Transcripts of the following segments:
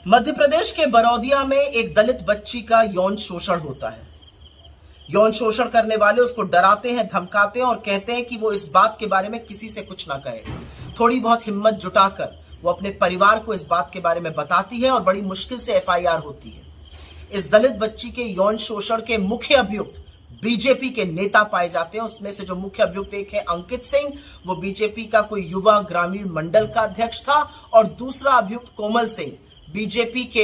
मध्य प्रदेश के बरौदिया में एक दलित बच्ची का यौन शोषण होता है। यौन शोषण करने वाले उसको डराते हैं, धमकाते हैं और कहते हैं कि वो इस बात के बारे में किसी से कुछ ना कहे। थोड़ी बहुत हिम्मत जुटाकर वो अपने परिवार को इस बात के बारे में बताती है और बड़ी मुश्किल से एफआईआर होती है। इस दलित बच्ची के यौन शोषण के मुख्य अभियुक्त बीजेपी के नेता पाए जाते हैं। उसमें से जो मुख्य अभियुक्त एक है अंकित सिंह, वो बीजेपी का कोई युवा ग्रामीण मंडल का अध्यक्ष था, और दूसरा अभियुक्त कोमल सिंह बीजेपी के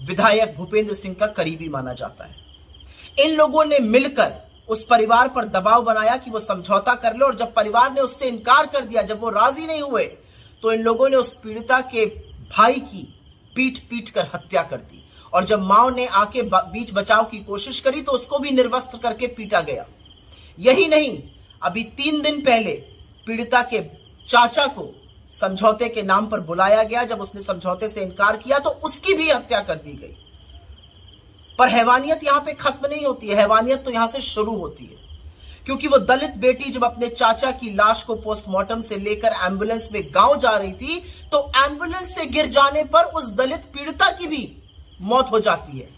विधायक भूपेंद्र सिंह का करीबी माना जाता है। इन लोगों ने मिलकर उस परिवार पर दबाव बनाया कि वो समझौता कर ले, और जब परिवार ने उससे इनकार कर दिया, जब वो राजी नहीं हुए, तो इन लोगों ने उस पीड़िता के भाई की पीट पीट कर हत्या कर दी। और जब मां ने आके बीच बचाव की कोशिश करी तो उसको भी निर्वस्त्र करके पीटा गया। यही नहीं, अभी 3 दिन पहले पीड़िता के चाचा को समझौते के नाम पर बुलाया गया। जब उसने समझौते से इनकार किया तो उसकी भी हत्या कर दी गई। पर हैवानियत यहां पे खत्म नहीं होती है, हैवानियत तो यहां से शुरू होती है, क्योंकि वो दलित बेटी जब अपने चाचा की लाश को पोस्टमार्टम से लेकर एम्बुलेंस में गांव जा रही थी, तो एम्बुलेंस से गिर जाने पर उस दलित पीड़िता की भी मौत हो जाती है।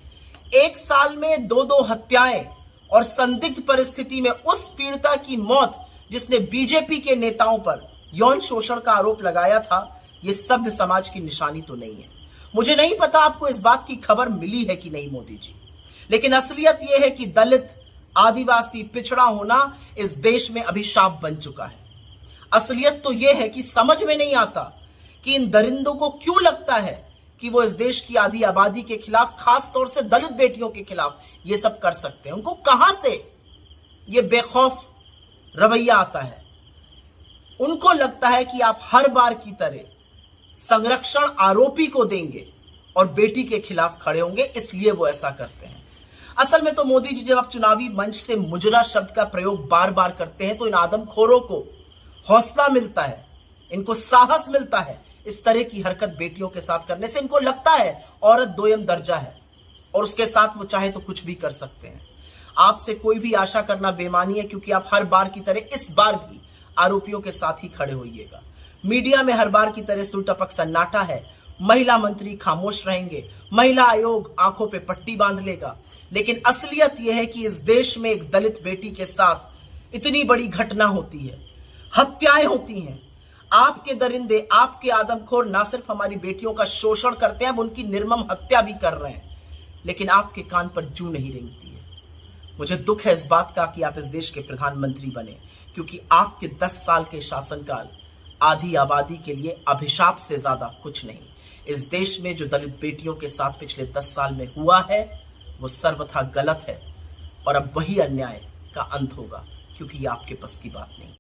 1 साल में 2 हत्याएं, और संदिग्ध परिस्थिति में उस पीड़िता की मौत जिसने बीजेपी के नेताओं पर यौन शोषण का आरोप लगाया था, यह सभ्य समाज की निशानी तो नहीं है। मुझे नहीं पता आपको इस बात की खबर मिली है कि नहीं मोदी जी, लेकिन असलियत यह है कि दलित, आदिवासी, पिछड़ा होना इस देश में अभिशाप बन चुका है। असलियत तो यह है कि समझ में नहीं आता कि इन दरिंदों को क्यों लगता है कि वो इस देश की आधी आबादी के खिलाफ, खास तौर से दलित बेटियों के खिलाफ ये सब कर सकते हैं। उनको कहां से ये बेखौफ रवैया आता है? उनको लगता है कि आप हर बार की तरह संरक्षण आरोपी को देंगे और बेटी के खिलाफ खड़े होंगे, इसलिए वो ऐसा करते हैं। असल में तो मोदी जी जब आप चुनावी मंच से मुजरा शब्द का प्रयोग बार बार करते हैं तो इन आदमखोरों को हौसला मिलता है, इनको साहस मिलता है। इस तरह की हरकत बेटियों के साथ करने से इनको लगता है औरत दोयम दर्जा है और उसके साथ वो चाहे तो कुछ भी कर सकते हैं। आपसे कोई भी आशा करना बेमानी है, क्योंकि आप हर बार की तरह इस बार भी आरोपियों के साथ ही खड़े होइएगा। मीडिया में हर बार की तरह सुलटपक सन्नाटा है। महिला मंत्री खामोश रहेंगे, महिला आयोग आंखों पे पट्टी बांध लेगा, लेकिन असलियत यह है कि इस देश में एक दलित बेटी के साथ इतनी बड़ी घटना होती है, हत्याएं होती हैं। आपके दरिंदे, आपके आदमखोर ना सिर्फ हमारी बेटियों का शोषण करते हैं, अब उनकी निर्मम हत्या भी कर रहे हैं, लेकिन आपके कान पर जूं नहीं रेंगती है। मुझे दुख है इस बात का कि आप इस देश के प्रधानमंत्री बने, क्योंकि आपके 10 साल के शासनकाल आधी आबादी के लिए अभिशाप से ज्यादा कुछ नहीं। इस देश में जो दलित बेटियों के साथ पिछले 10 साल में हुआ है वो सर्वथा गलत है, और अब वही अन्याय का अंत होगा, क्योंकि ये आपके बस की बात नहीं।